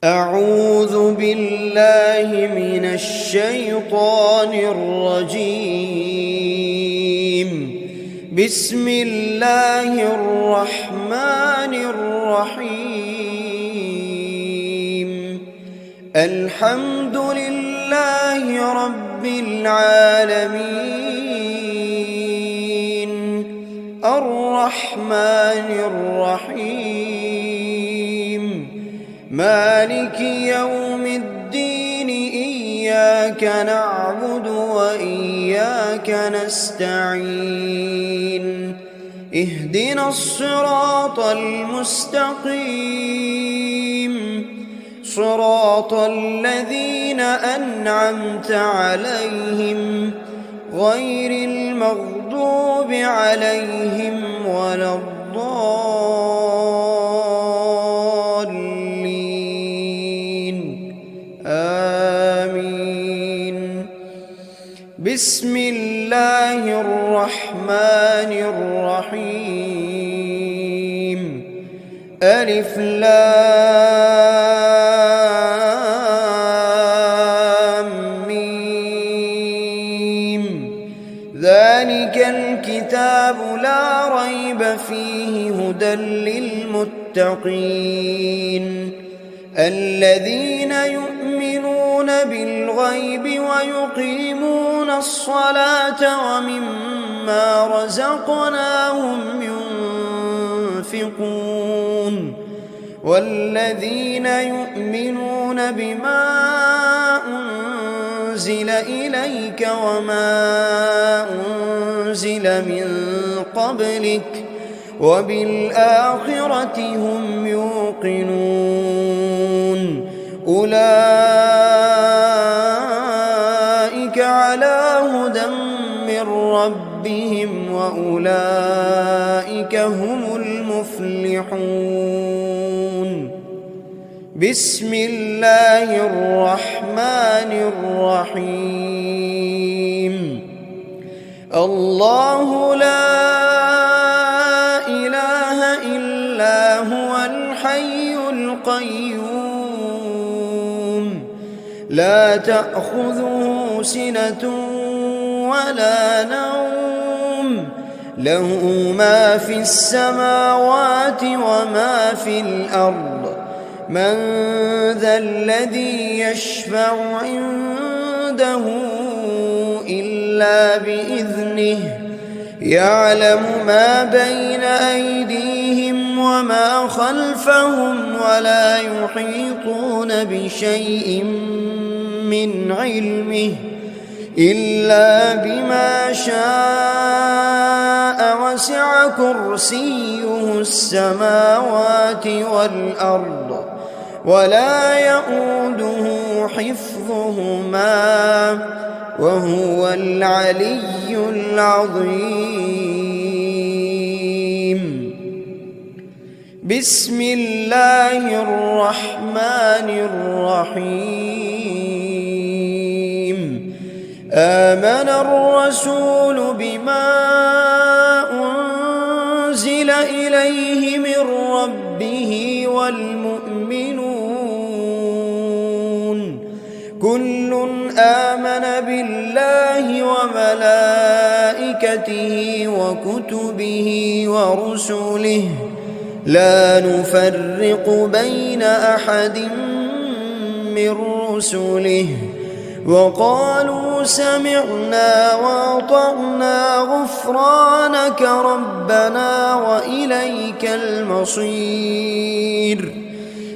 أعوذ بالله من الشيطان الرجيم. بسم الله الرحمن الرحيم. الحمد لله رب العالمين، الرحمن الرحيم، مالك يوم الدين. إياك نعبد وإياك نستعين. اهدنا الصراط المستقيم، صراط الذين أنعمت عليهم غير المغضوب عليهم ولا الضالين. آمين. بسم الله الرحمن الرحيم. ألف لام ميم. ذلك الكتاب لا ريب فيه هدى للمتقين، الذين يؤمنون بالغيب ويقيمون الصلاة ومما رزقناهم ينفقون، والذين يؤمنون بما أنزل إليك وما أنزل من قبلك وبالآخرة هم يوقنون. أولئك على هدى من ربهم وأولئك هم المفلحون. بسم الله الرحمن الرحيم. الله لا إله إلا هو الحي القيوم، لا تأخذه سنة ولا نوم، له ما في السماوات وما في الأرض. من ذا الذي يشفع عنده إلا بإذنه، يعلم ما بين أيديهم وما خلفهم ولا يحيطون بشيء من علمه إلا بما شاء، وسع كرسيه السماوات والأرض ولا يئوده حفظهما وهو العلي العظيم. بسم الله الرحمن الرحيم. آمن الرسول بما أنزل إليه من ربه والمؤمنون، كل آمن بالله وملائكته وكتبه ورسله، لا نفرق بين أحد من رسله، وقالوا سمعنا وأطعنا غفرانك ربنا وإليك المصير.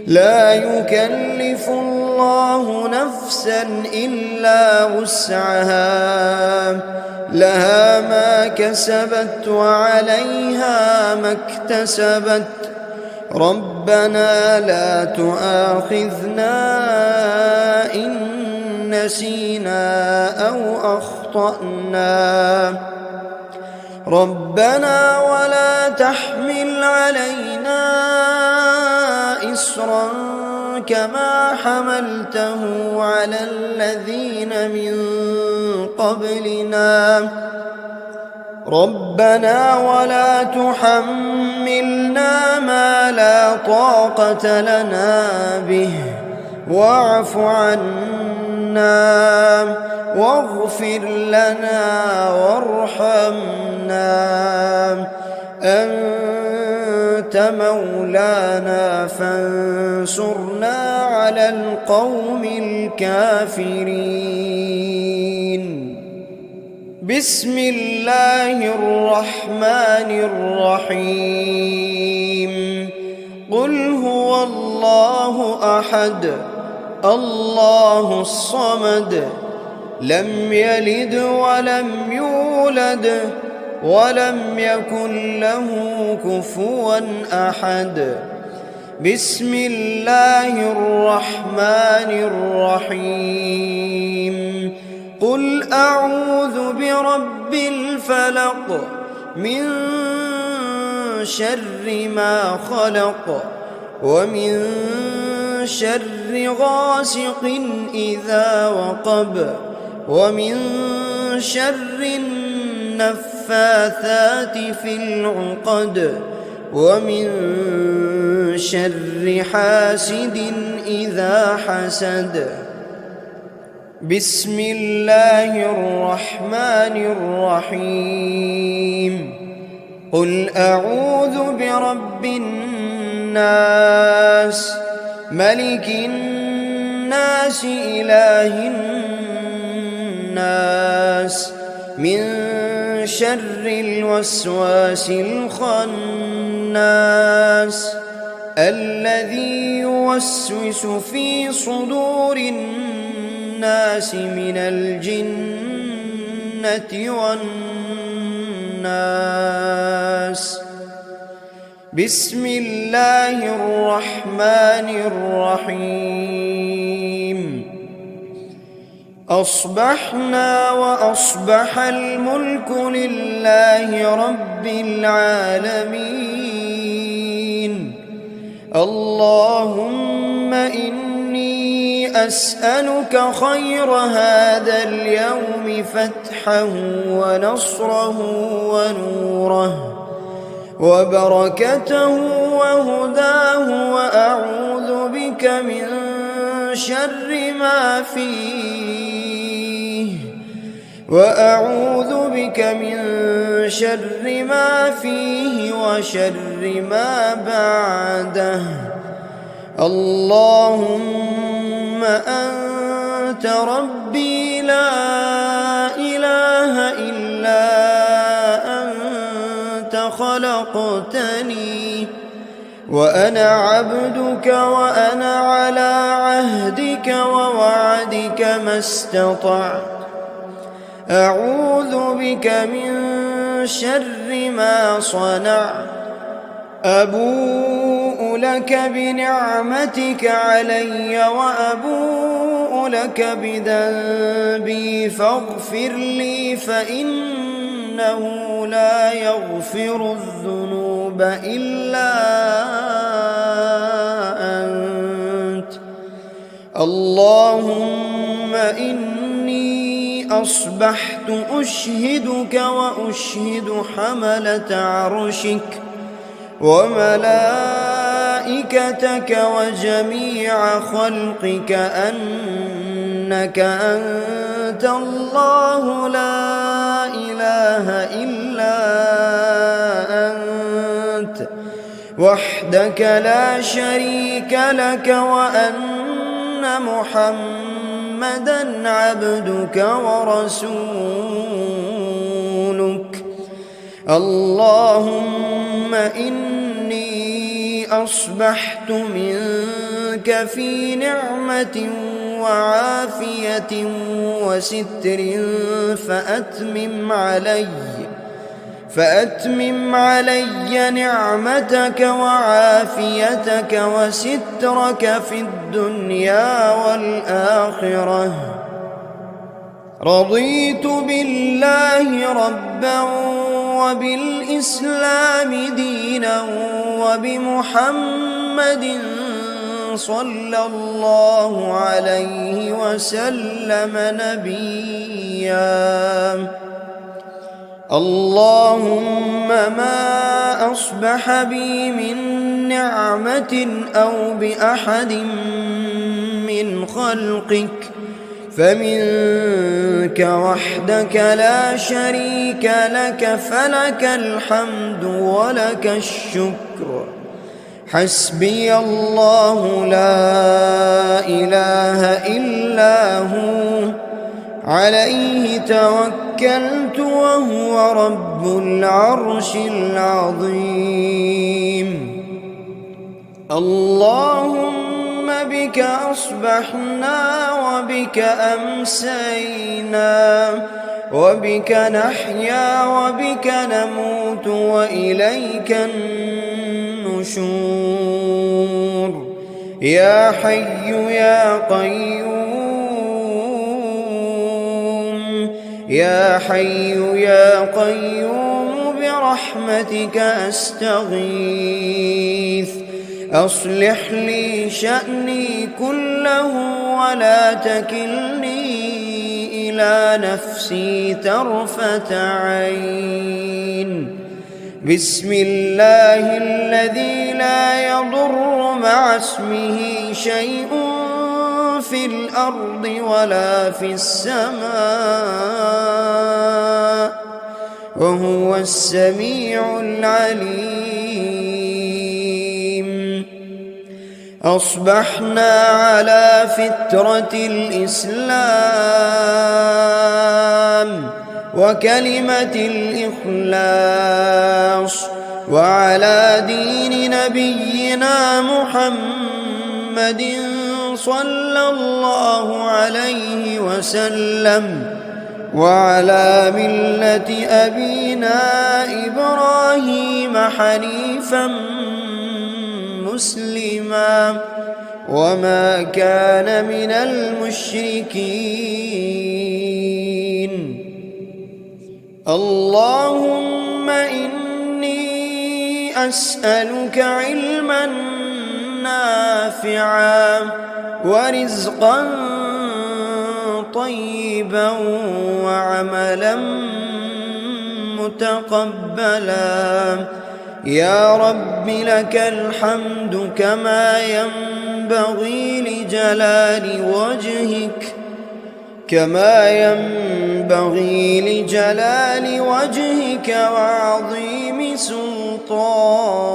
لا يكلف الله نفسا إلا وسعها، لها ما كسبت وعليها ما اكتسبت. ربنا لا تؤاخذنا إن نسينا أو أخطأنا، ربنا ولا تحمل علينا إصرا كما حملته على الذين من قبلنا، ربنا ولا تحملنا ما لا طاقة لنا به واعف عنا واغفر لنا وارحمنا أنت مولانا فانصرنا على القوم الكافرين. بسم الله الرحمن الرحيم. قل هو الله أحد الله الصمد لم يلد ولم يولد ولم يكن له كفوا أحد. بسم الله الرحمن الرحيم. قل أعوذ برب الفلق من شر ما خلق ومن شر غاسق إذا وقب ومن شر النفاثات في العقد ومن شر حاسد إذا حسد. بسم الله الرحمن الرحيم. قل أعوذ برب الناس ملك الناس إله الناس من شر الوسواس الخناس الذي يوسوس في صدور الناس من الجنة والناس. بسم الله الرحمن الرحيم. أصبحنا وأصبح الملك لله رب العالمين. اللهم إني أسألك خير هذا اليوم فتحه ونصره ونوره وبركته وهداه وأعوذ بك من شر ما فيه وشر ما بعده. اللهم أنت ربي لا إله إلا أنت خلقتني وأنا عبدك وأنا على عهدك ووعدك ما استطعت. أعوذ بك من شر ما صنعت. أبوء لك بنعمتك علي وأبوء لك بذنبي فاغفر لي فإنه لا يغفر الذنوب إلا أنت. اللهم إني أصبحت أشهدك وأشهد حملة عرشك وملائكتك وجميع خلقك أنك أنت الله لا إله إلا أنت وحدك لا شريك لك وأن محمدًا عبدك ورسولك. اللهم إني أصبحت منك في نعمة وعافية وستر فأتمم علي نعمتك وعافيتك وسترك في الدنيا والآخرة. رضيت بالله ربا وبالإسلام دينا وبمحمد صلى الله عليه وسلم نبيا. اللهم ما أصبح بي من نعمة أو بأحد من خلقك فمنك وحدك لا شريك لك، فلك الحمد ولك الشكر. حسبي الله لا إله إلا هو، عليه توكلت وهو رب العرش العظيم. اللهم بك أصبحنا وبك أمسينا، وبك نحيا وبك نموت وإليك النشور. يا حي يا قيوم، يا حي يا قيوم برحمتك أستغيث. أصلح لي شأني كله ولا تكلني إلى نفسي طرفة عين. بسم الله الذي لا يضر مع اسمه شيء في الأرض ولا في السماء، وهو السميع العليم. أصبحنا على فطرة الإسلام وكلمة الإخلاص، وعلى دين نبينا محمد صلى الله عليه وسلم، وعلى ملة أبينا إبراهيم حنيفا مسلما وما كان من المشركين. اللهم إني أسألك علما نافعا ورزقا طيبا وعملا متقبلا. يا رب لك الحمد كما ينبغي لجلال وجهك وعظيم سلطانك.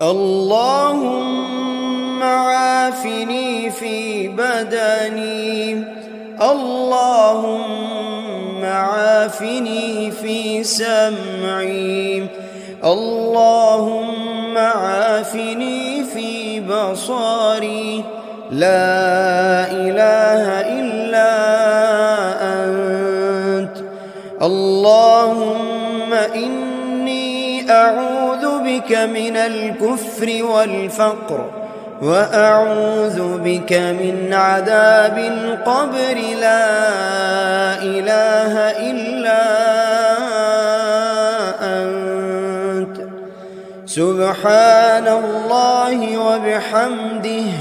اللهم عافني في بدني، اللهم عافني في سمعي، اللهم عافني في بصري. لا إله إلا أنت. اللهم إني أعوذ بك من الكفر والفقر، وأعوذ بك من عذاب القبر. لا إله إلا أنت. سبحان الله وبحمده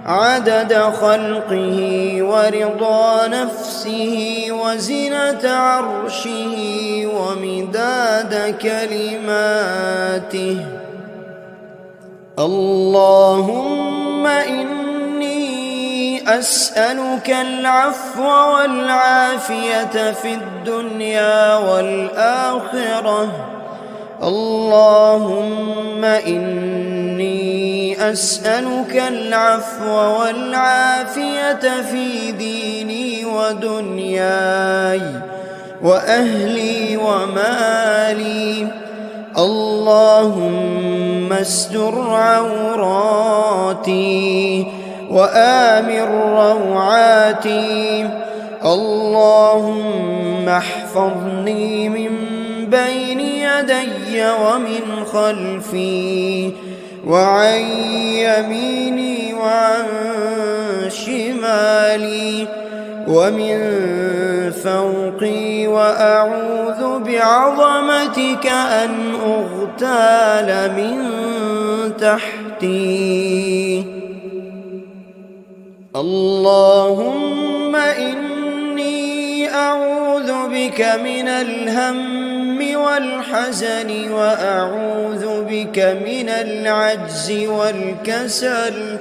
عدد خلقه ورضا نفسه وزنة عرشه ومداد كلماته. اللهم إني أسألك العفو والعافية في الدنيا والآخرة. اللهم إني أسألك العفو والعافية في ديني ودنياي وأهلي ومالي. اللهم استر عوراتي وآمن روعاتي. اللهم احفظني من بين يدي ومن خلفي وعن يميني وعن شمالي ومن فوقي، وأعوذ بعظمتك أن أغتال من تحتي. اللهم إني أعوذ بك من الهم والحزن، وأعوذ بك من العجز والكسل،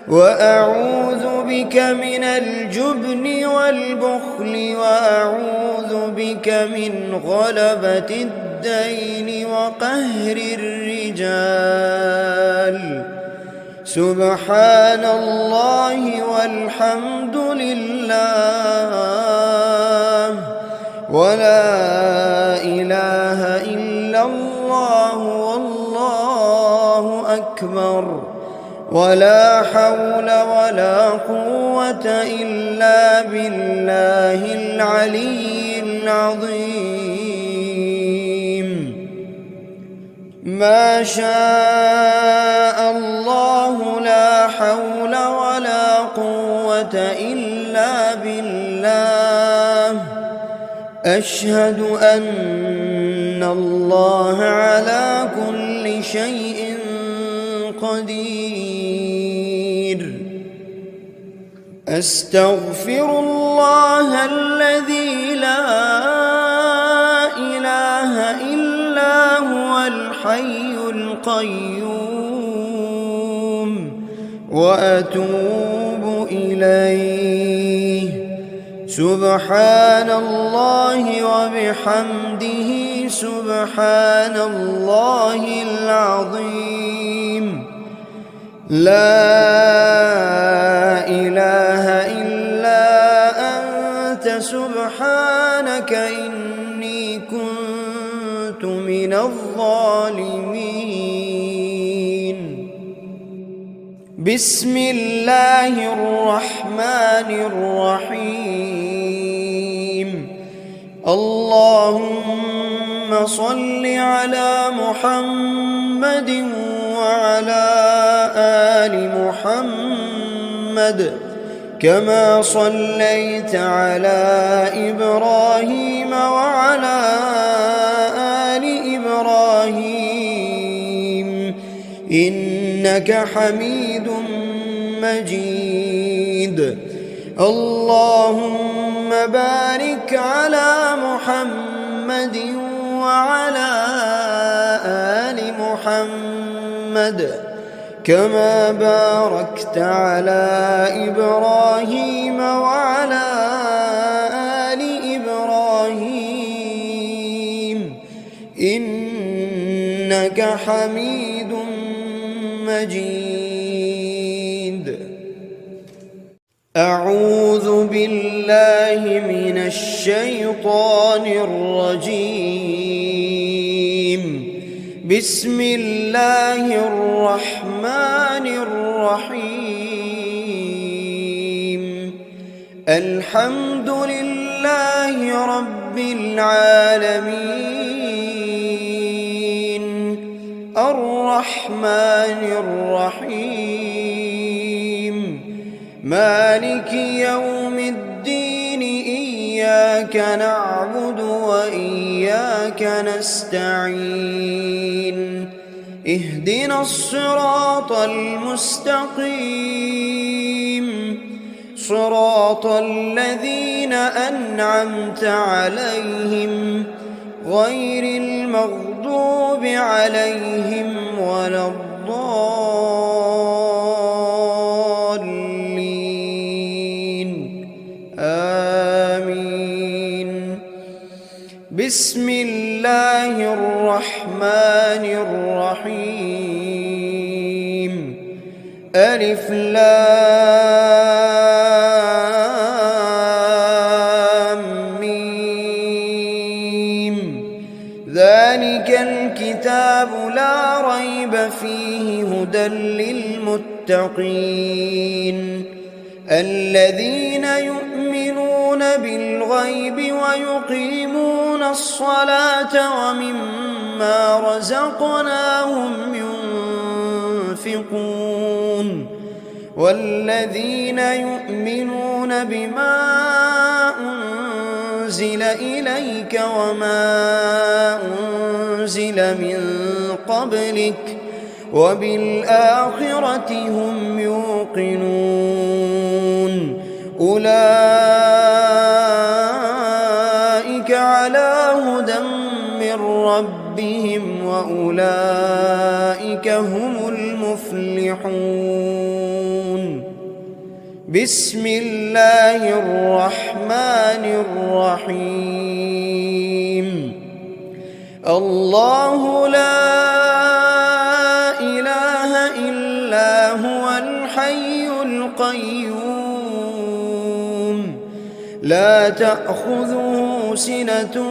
وأعوذ بك من الجبن والبخل وأعوذ بك من غلبة الدين وقهر الرجال. سبحان الله والحمد لله ولا إله إلا الله والله أكبر ولا حول ولا قوة إلا بالله العلي العظيم. ما شاء الله لا حول ولا قوة إلا بالله. أشهد أن الله على كل شيء قدير. أستغفر الله الذي لا إله إلا هو الحي القيوم وأتوب إليه. سبحان الله وبحمده سبحان الله العظيم. لا إله إلا أنت سبحانك إني كنت من الظالمين. بسم الله الرحمن الرحيم. اللهم صل على محمد وعلى آل محمد كما صليت على إبراهيم وعلى آل إبراهيم إنك حميد مجيد. اللهم بارك على محمد وعلى آل محمد كما باركت على إبراهيم وعلى آل إبراهيم إنك حميد مجيد. أعوذ بالله من الشيطان الرجيم. بسم الله الرحمن الرحيم. الحمد لله رب العالمين الرحمن الرحيم مالك يوم الدين. إياك نعبد وإياك نستعين. اهدنا الصراط المستقيم صراط الذين أنعمت عليهم غير المغضوب عليهم ولا الضالين. آمين. بسم الله الرحمن الرحيم. ألف لام ميم. ذلك الكتاب لا ريب فيه هدى للمتقين الذين يؤمنون بالغيب ويقيمون الصلاة ومما رزقناهم ينفقون والذين يؤمنون بما أنزل إليك وما أنزل من قبلك وبالآخرة هم يوقنون. أولئك على هدى من ربهم وأولئك هم المفلحون. بسم الله الرحمن الرحيم الله لا إله إلا هو الحي القيوم لا تأخذه سنة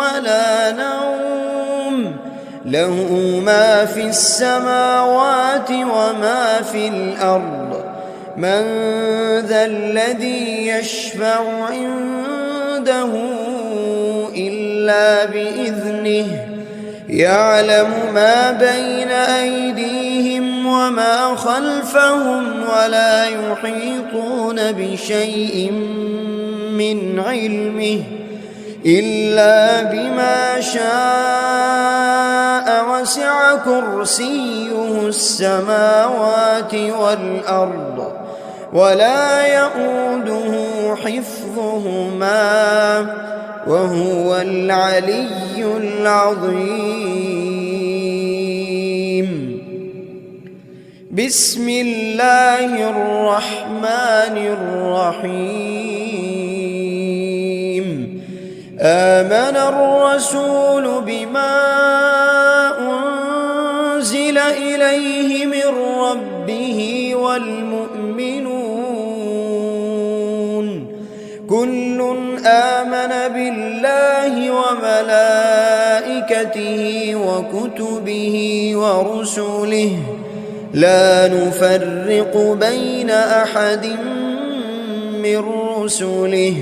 ولا نوم له ما في السماوات وما في الأرض من ذا الذي يشفع عنده إلا بإذنه يعلم ما بين أيديهم وما خلفهم ولا يحيطون بشيء من علمه إلا بما شاء وسع كرسيه السماوات والأرض ولا يؤوده حفظهما وهو العلي العظيم بسم الله الرحمن الرحيم آمن الرسول بما أنزل إليه من ربه والمؤمنون كل آمن بالله وملائكته وكتبه ورسله لا نفرق بين أحد من رسله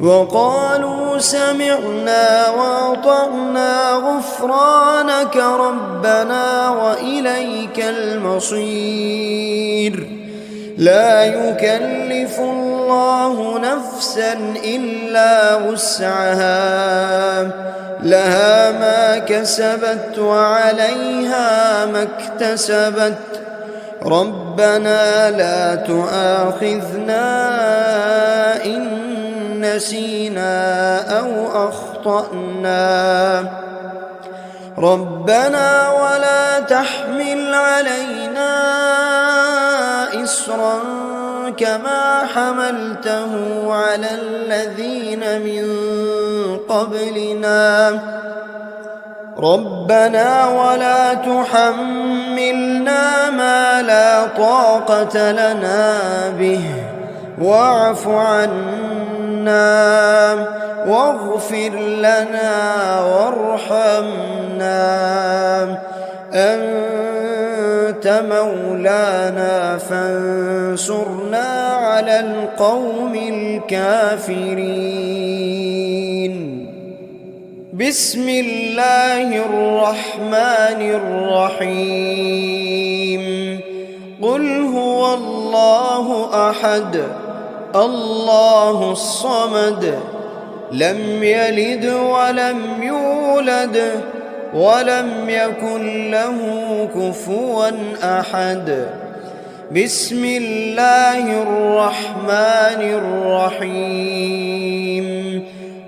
وقالوا سمعنا وأطعنا غفرانك ربنا وإليك المصير لا يكلف الله نفسا إلا وسعها لها ما كسبت وعليها ما اكتسبت ربنا لا تؤاخذنا إن نسينا أو أخطأنا ربنا ولا تحمل علينا إصرا كما حملته على الذين من قبلنا ربنا ولا تحملنا ما لا طاقة لنا به واعف عنا واغفر لنا وارحمنا أنت مولانا فانصرنا على القوم الكافرين بسم الله الرحمن الرحيم قل هو الله أحد الله الصمد لم يلد ولم يولد ولم يكن له كفوا أحد بسم الله الرحمن الرحيم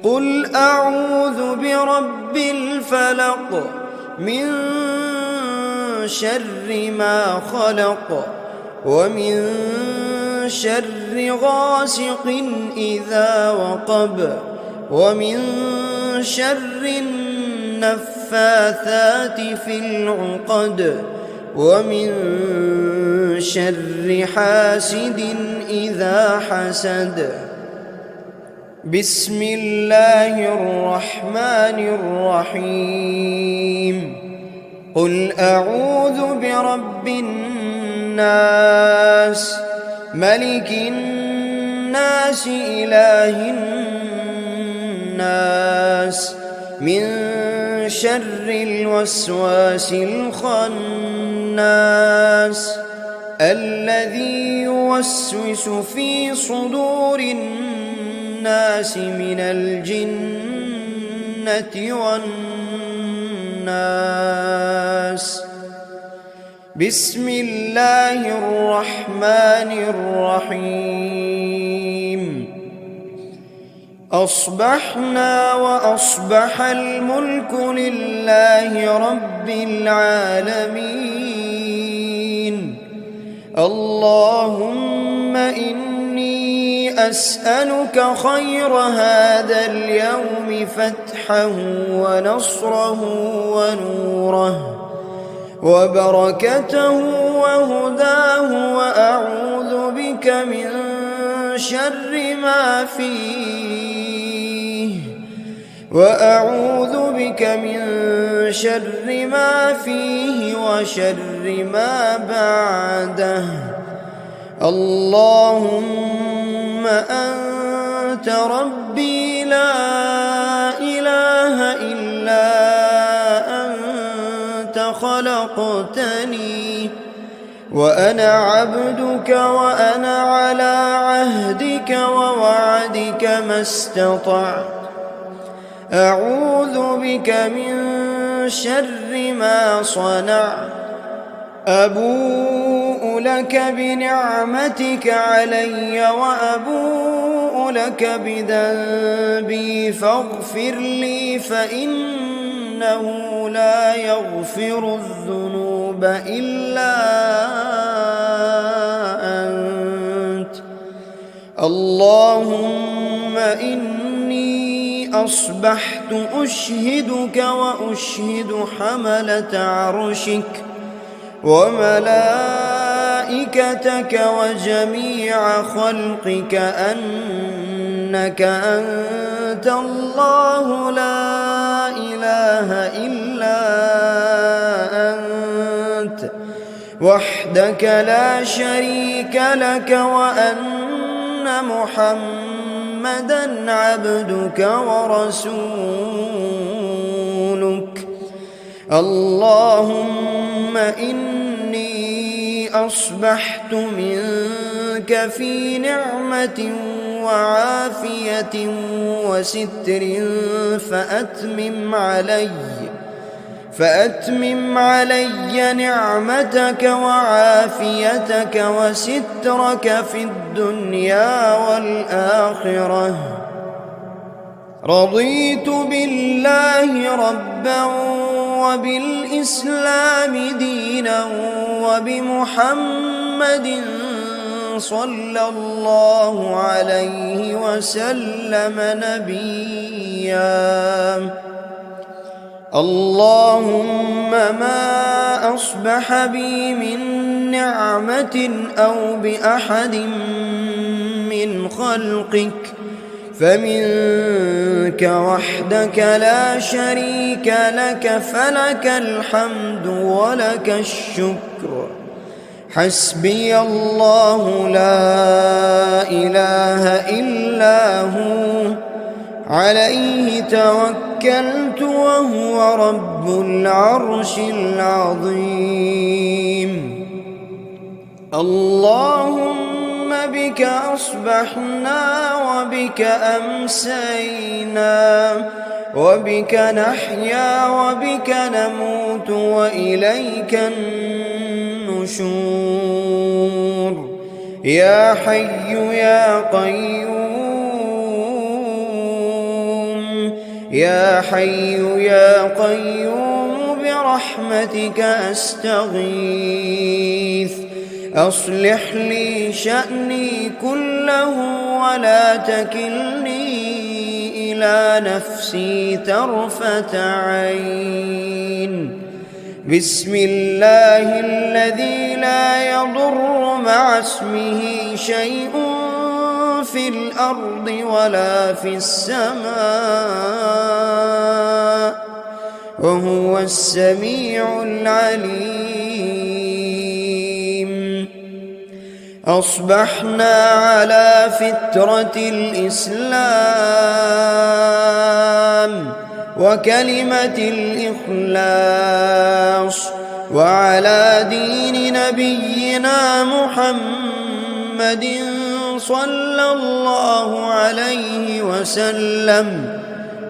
قل أعوذ برب الفلق من شر ما خلق ومن شر غاسق إذا وقب ومن شر النفاثات في العقد ومن شر حاسد إذا حسد بسم الله الرحمن الرحيم قل أعوذ برب الناس ملك الناس إله الناس من شر الوسواس الخناس الذي يوسوس في صدور الناس من الجنة والناس بسم الله الرحمن الرحيم أصبحنا وأصبح الملك لله رب العالمين اللهم إني أسألك خير هذا اليوم فتحه ونصره ونوره وبركته وهداه، وأعوذ بك من شر ما فيه وشر ما بعده. اللهم أنت ربي لا إله إلا أنت خلقتني وأنا عبدك وأنا على عهدك ووعدك ما استطعت. أعوذ بك من شر ما صنعت. أبوء لك بنعمتك علي وأبوء لك بذنبي فاغفر لي، فإنه لا يغفر الذنوب إلا أنت. اللهم إني أصبحت أشهدك وأشهد حملة عرشك وملائكتك وجميع خلقك أنك أنت الله لا إله إلا أنت وحدك لا شريك لك، وأن محمدًا عبدك ورسولك. اللهم إني أصبحت منك في نعمة وعافية وستر فأتمم علي نعمتك وعافيتك وسترك في الدنيا والآخرة. رضيت بالله ربا وبالإسلام دينا وبمحمد صلى الله عليه وسلم نبيا. اللهم ما أصبح بي من نعمة أو بأحد من خلقك فمنك وحدك لا شريك لك، فلك الحمد ولك الشكر. حسبي الله لا إله إلا هو عليه توكلت وهو رب العرش العظيم. اللهم بك أصبحنا وبك أمسينا وبك نحيا وبك نموت وإليك النشور. يا حي يا قيوم، يا حي يا قيوم برحمتك أستغيث. أصلح لي شأني كله ولا تكلني إلى نفسي طرفة عين. بسم الله الذي لا يضر مع اسمه شيء في الأرض ولا في السماء وهو السميع العليم. أصبحنا على فطرة الإسلام وكلمة الإخلاص وعلى دين نبينا محمد صلى الله عليه وسلم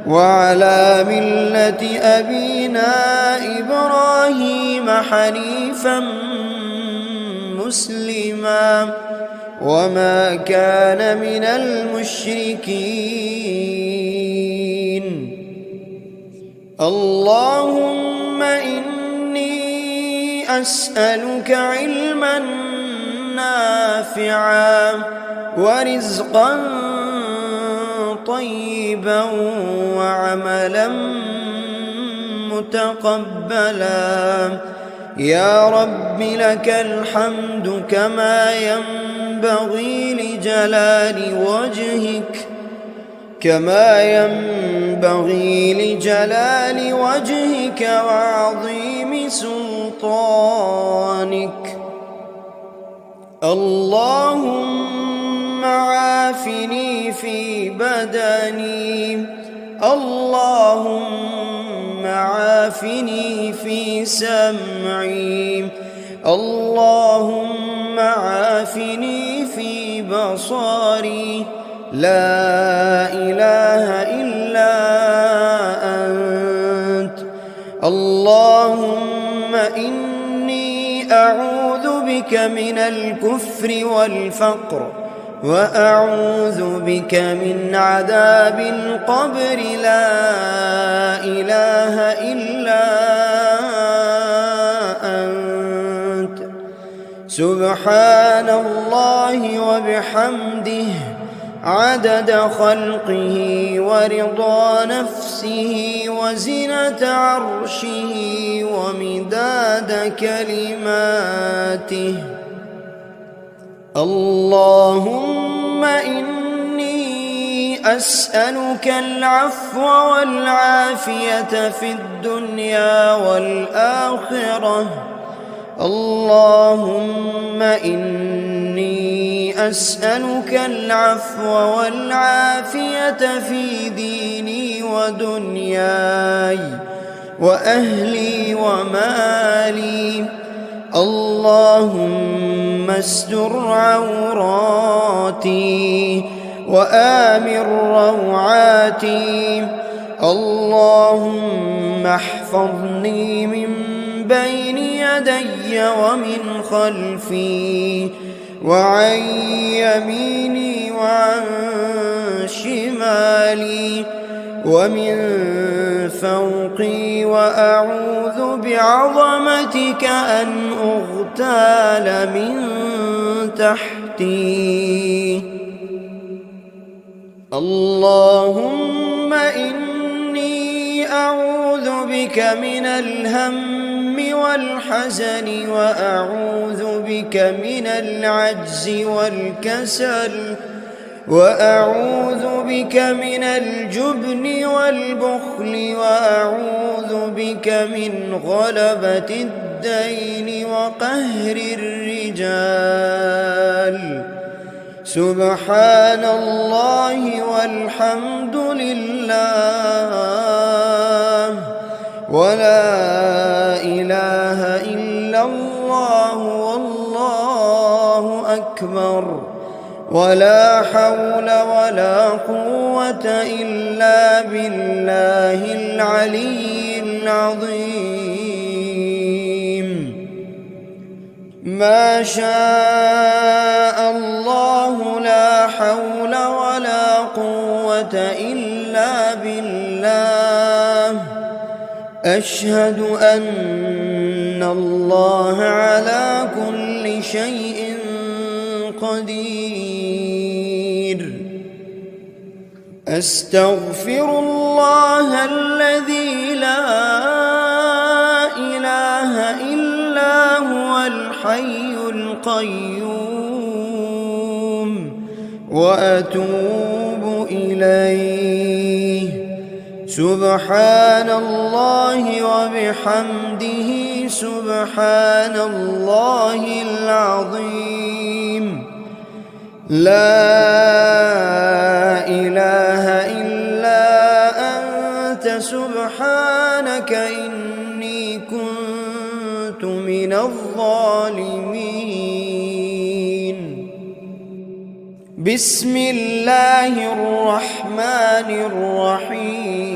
وعلى ملة أبينا إبراهيم حنيفا مسلما وما كان من المشركين. اللهم إني أسألك علما نافعا نافعا ورزقا طيبا وعملا متقبلا. يا رب لك الحمد كما ينبغي لجلال وجهك وعظيم سلطانك. اللهم عافني في بدني، اللهم عافني في سمعي، اللهم عافني في بصري. لا إله إلا أنت. اللهم إني أعوذ بك من الكفر والفقر، وأعوذ بك من عذاب القبر. لا إله إلا أنت. سبحان الله وبحمده عدد خلقه ورضا نفسه وزنة عرشه ومداد كلماته. اللهم إني أسألك العفو والعافية في الدنيا والآخرة. اللهم إني أسألك العفو والعافية في ديني ودنياي وأهلي ومالي. اللهم استر عوراتي وآمن روعاتي. اللهم احفظني من بين يدي ومن خلفي وعن يميني وعن شمالي ومن فوقي، وأعوذ بعظمتك أن أغتال من تحتي. اللهم إني أعوذ بك من الهم والحزن، وأعوذ بك من العجز والكسل، وأعوذ بك من الجبن والبخل، وأعوذ بك من غلبة الدين وقهر الرجال. سبحان الله والحمد لله ولا إله إلا الله والله أكبر، ولا حول ولا قوة إلا بالله العلي العظيم. ما شاء الله لا حول ولا قوة إلا بالله. أشهد أن الله على كل شيء قدير. أستغفر الله الذي لا إله إلا هو الحي القيوم، وأتوب إليه. سبحان الله وبحمده سبحان الله العظيم. لا إله إلا أنت سبحانك إني كنت من الظالمين. بسم الله الرحمن الرحيم.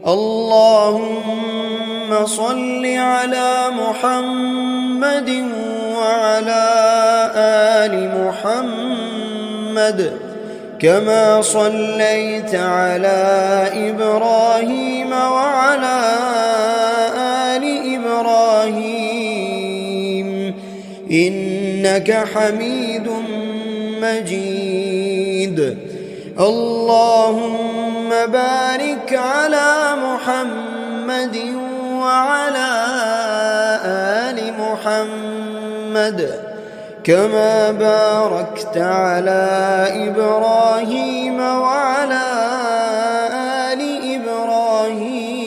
اللهم صل على محمد وعلى آل محمد كما صليت على إبراهيم وعلى آل إبراهيم إنك حميد مجيد. اللهم بارك على محمد وعلى آل محمد كما باركت على إبراهيم وعلى آل إبراهيم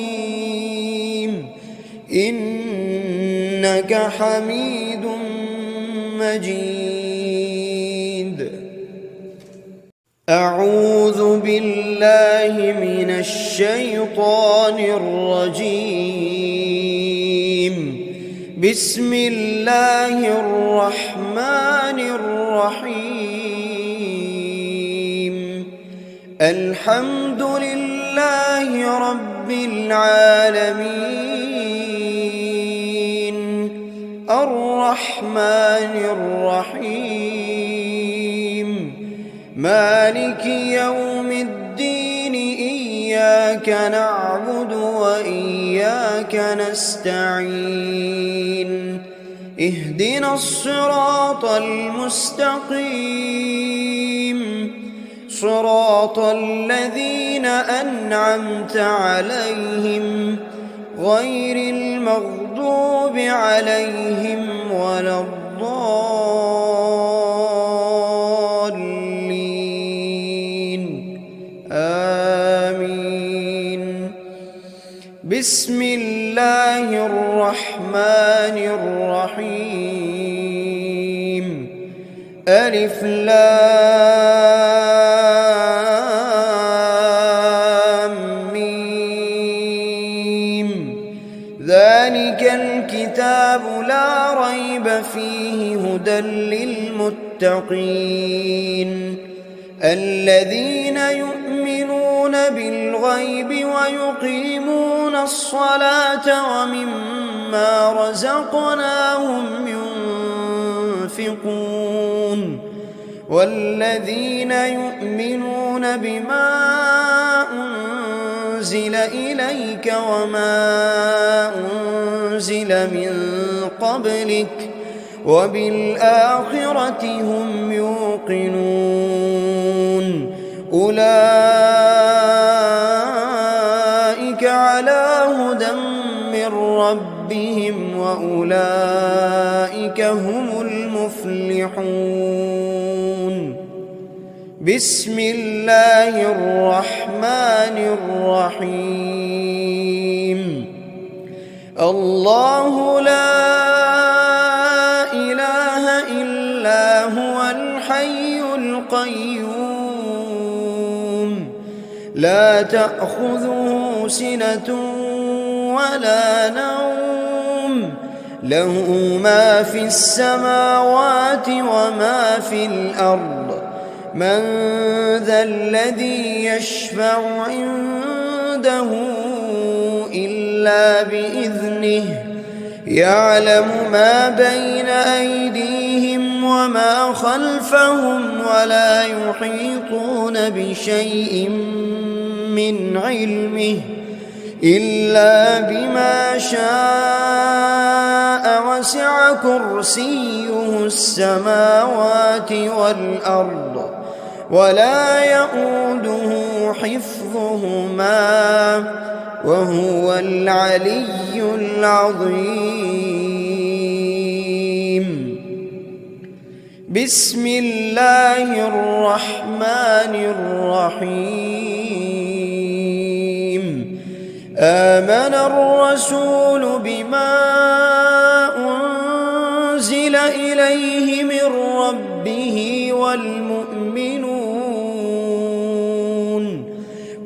إنك حميد مجيد. أعوذ بالله من الشيطان الرجيم. بسم الله الرحمن الرحيم. الحمد لله رب العالمين الرحمن الرحيم مالك يوم الدين إياك نعبد وإياك نستعين اهدنا الصراط المستقيم صراط الذين أنعمت عليهم غير المغضوب عليهم ولا الضالين آمين. بسم الله الرحمن الرحيم. ألف لام ميم. ذلك الكتاب لا ريب فيه هدى للمتقين الذين يؤمنون بالغيب ويقيمون الصلاة ومما رزقناهم ينفقون والذين يؤمنون بما أنزل إليك وما أنزل من قبلك وبالآخرة هم يوقنون أولئك على هدى من ربهم وأولئك هم المفلحون. بسم الله الرحمن الرحيم. الله لا إله إلا هو الحي القيوم لا تأخذه سنة ولا نوم له ما في السماوات وما في الأرض من ذا الذي يشفع عنده إلا بإذنه يعلم ما بين أيديهم وما خلفهم ولا يحيطون بشيء من علمه إلا بما شاء وسع كرسيه السماوات والأرض ولا يؤوده حفظهما وهو العلي العظيم. بسم الله الرحمن الرحيم. آمن الرسول بما أنزل إليه من ربه والمؤمنون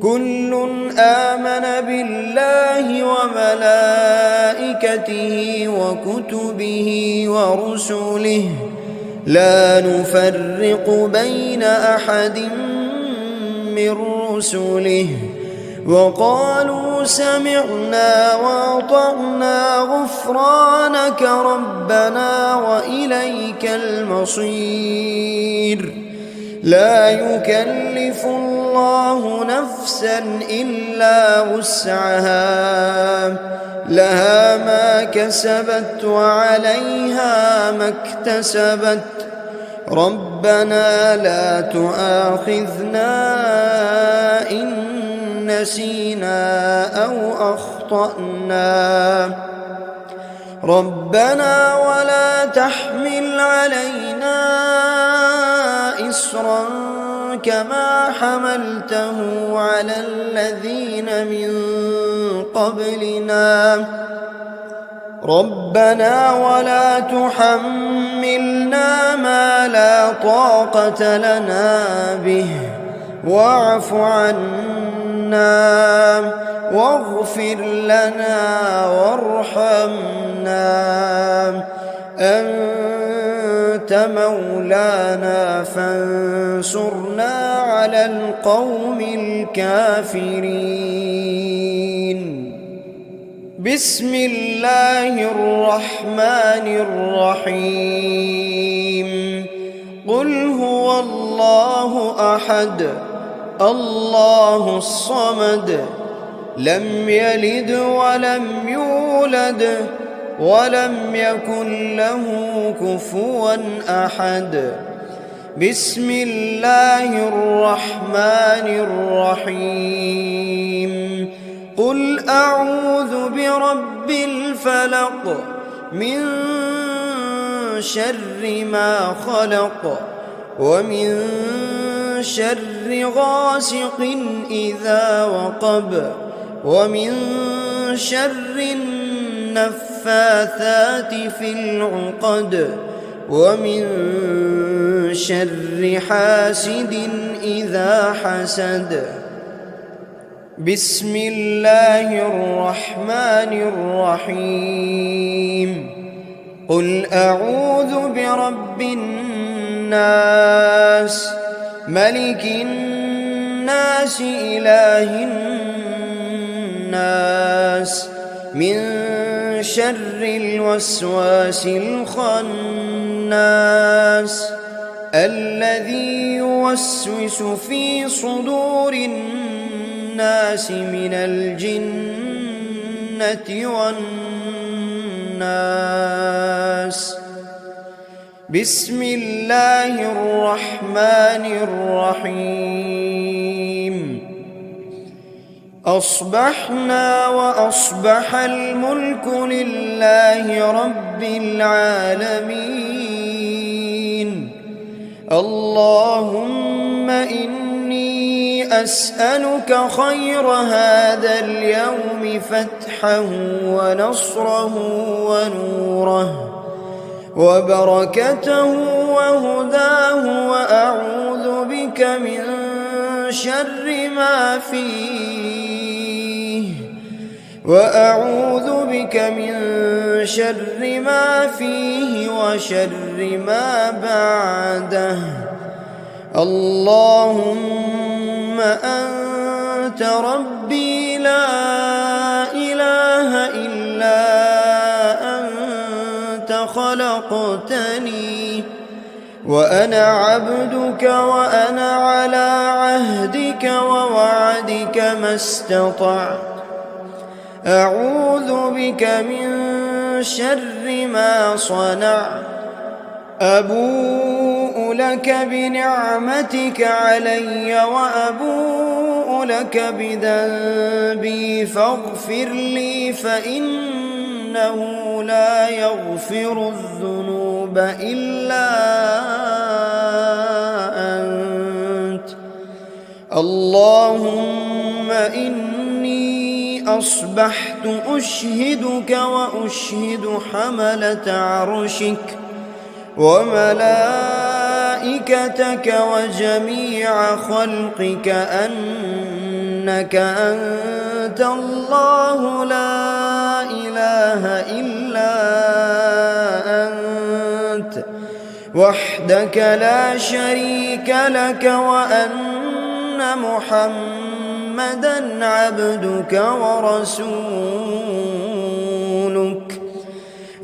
كل آمن بالله وملائكته وكتبه ورسله لا نفرق بين أحد من رسله وقالوا سمعنا وأطعنا غفرانك ربنا وإليك المصير. لا يكلف الله نفسا إلا وسعها لها ما كسبت وعليها ما اكتسبت. ربنا لا تؤاخذنا إن نسينا أو أخطأنا. ربنا ولا تحمل علينا إصرا كما حملته على الذين من قبلنا. ربنا ولا تحملنا ما لا طاقة لنا به واعف عنا واغفر لنا وارحمنا أنت مولانا فانصرنا على القوم الكافرين. بسم الله الرحمن الرحيم. قل هو الله أحد الله الصمد لم يلد ولم يولد ولم يكن له كفوا أحد. بسم الله الرحمن الرحيم. قل أعوذ برب الفلق من شر ما خلق ومن شر غاسق إذا وقب ومن شر النفاثات في العقد ومن شر حاسد إذا حسد. بسم الله الرحمن الرحيم. قل أعوذ برب الناس ملك الناس إله الناس من شر الوسواس الخناس الذي يوسوس في صدور الناس من الجنة والناس. بسم الله الرحمن الرحيم. أصبحنا وأصبح الملك لله رب العالمين. اللهم إني أسألك خير هذا اليوم فتحه ونصره ونوره وبركته وهداه وأعوذ بك من شر ما فيه وشر ما بعده. اللهم أنت ربي لا إله إلا أنت خلقتني وأنا عبدك وأنا على عهدك ووعدك ما استطعت. أعوذ بك من شر ما صنعت. أبوء لك بنعمتك علي وأبوء لك بذنبي فاغفر لي فإنه لا يغفر الذنوب إلا أنت. اللهم إني أصبحت أشهدك وأشهد حملة عرشك وملائكتك وجميع خلقك أنك أنت الله لا إله إلا أنت وحدك لا شريك لك وأن محمدًا عبدك ورسولك.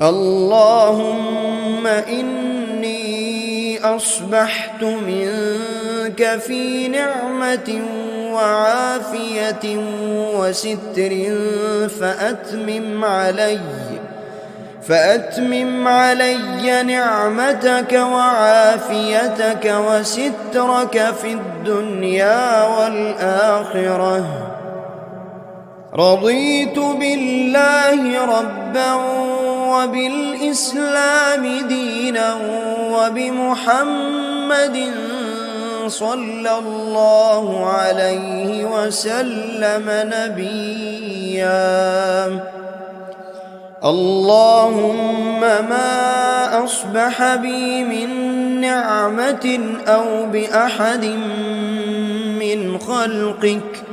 اللهم إني أصبحت منك في نعمة وعافية وستر فأتمم علي نعمتك وعافيتك وسترك في الدنيا والآخرة. رضيت بالله ربا وبالإسلام دينا وبمحمد صلى الله عليه وسلم نبيا. اللهم ما أصبح بي من نعمة أو بأحد من خلقك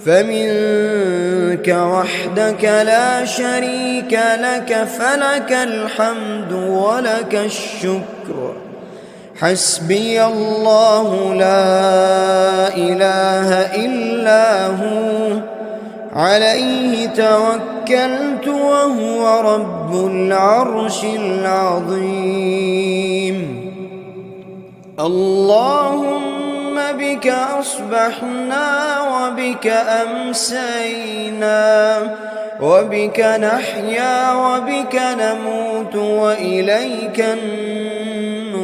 فمنك وحدك لا شريك لك، فلك الحمد ولك الشكر. حسبي الله لا إله إلا هو، عليه توكلت وهو رب العرش العظيم. اللهم بك أصبحنا وبك أمسينا وبك نحيا وبك نموت وإليك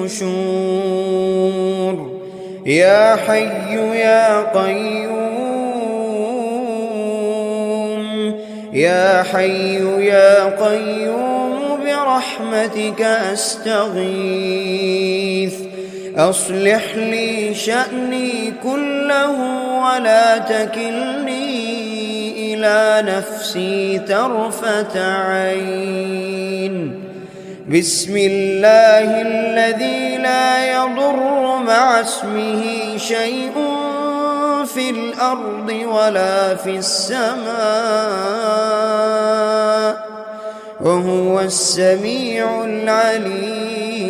النشور. يا حي يا قيوم، يا حي يا قيوم برحمتك أستغيث. أصلح لي شأني كله ولا تكلني إلى نفسي طرفة عين. بسم الله الذي لا يضر مع اسمه شيء في الأرض ولا في السماء وهو السميع العليم.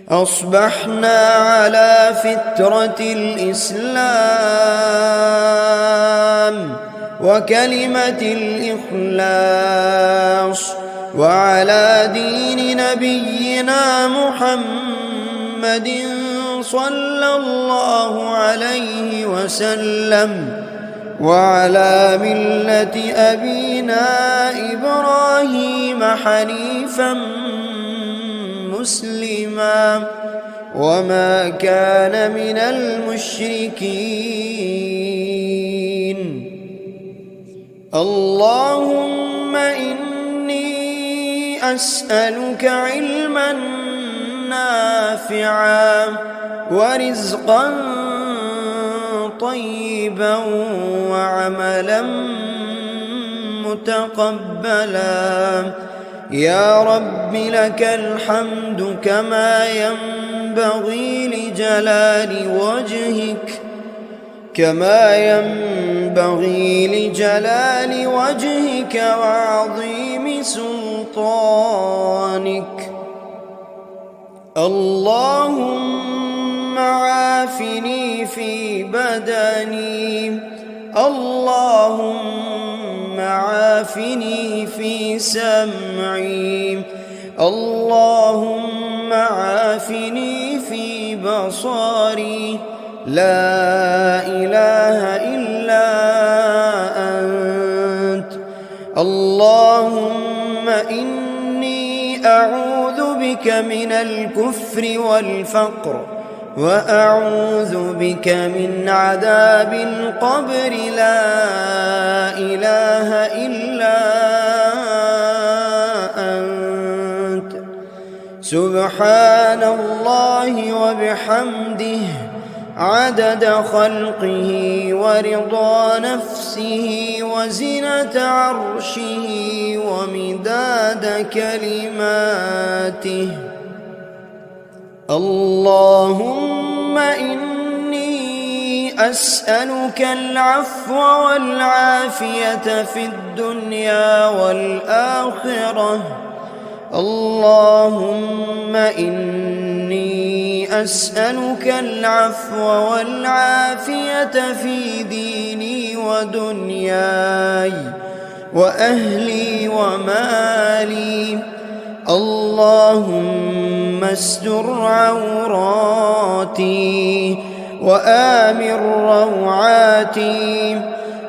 أصبحنا على فطرة الإسلام وكلمة الإخلاص وعلى دين نبينا محمد صلى الله عليه وسلم وعلى ملة أبينا إبراهيم حنيفا مسلما وما كان من المشركين. اللهم إني أسألك علما نافعا ورزقا طيبا وعملا متقبلا. يا رب لك الحمد كما ينبغي لجلال وجهك وعظيم سلطانك. اللهم عافني في بدني، اللهم عافني في سمعي، اللهم عافني في بصري. لا إله إلا أنت. اللهم إني أعوذ بك من الكفر والفقر وأعوذ بك من عذاب القبر. لا إله إلا أنت. سبحان الله وبحمده عدد خلقه ورضا نفسه وزنة عرشه ومداد كلماته. اللهم إني أسألك العفو والعافية في الدنيا والآخرة. اللهم إني أسألك العفو والعافية في ديني ودنياي وأهلي ومالي. اللهم استر عوراتي وآمن روعاتي.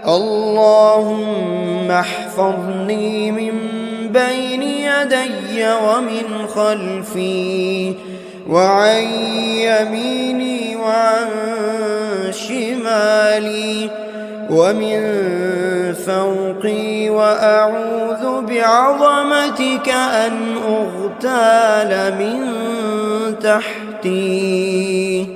اللهم احفظني من بين يدي ومن خلفي وعن يميني وعن شمالي ومن فوقي، وأعوذ بعظمتك أن أغتال من تحتي.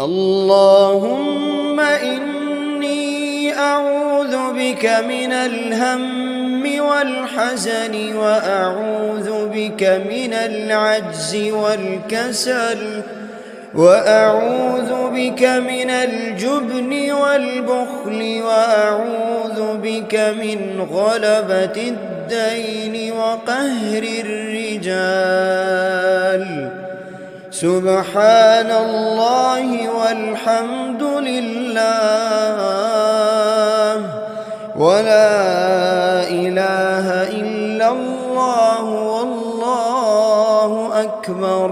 اللهم إني أعوذ بك من الهم والحزن، وأعوذ بك من العجز والكسل، وأعوذ بك من الجبن والبخل، وأعوذ بك من غلبة الدين وقهر الرجال. سبحان الله والحمد لله ولا إله إلا الله والله أكبر،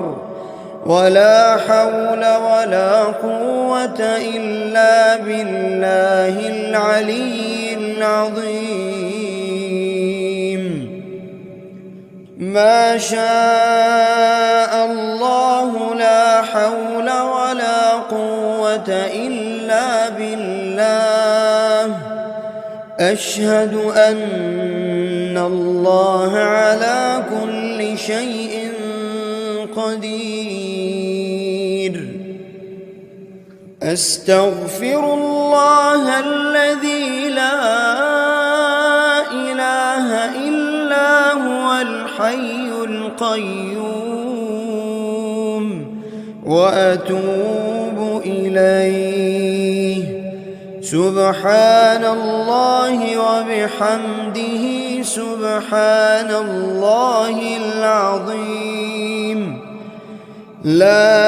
ولا حول ولا قوة إلا بالله العلي العظيم. ما شاء الله لا حول ولا قوة إلا بالله. أشهد أن الله على كل شيء قدير. أستغفر الله الذي لا إله إلا هو الحي القيوم، وأتوب إليه. سبحان الله وبحمده سبحان الله العظيم. لا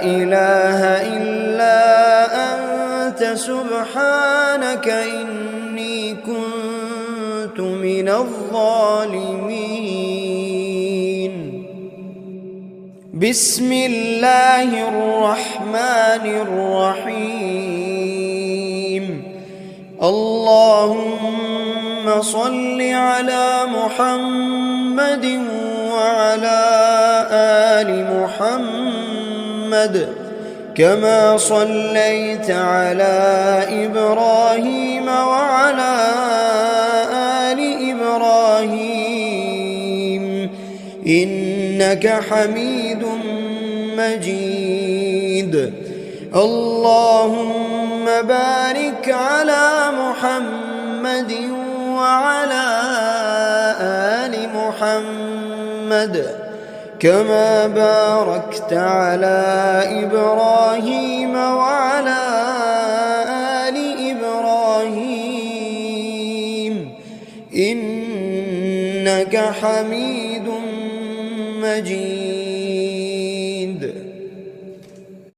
إله إلا أنت سبحانك إني كنت من الظالمين. بسم الله الرحمن الرحيم. اللهم صل على محمد وعلى آل محمد كما صليت على إبراهيم وعلى آل إبراهيم إنك حميد مجيد. اللهم بارك على محمد وعلى آل محمد كما باركت على إبراهيم وعلى آل إبراهيم إنك حميد مجيد.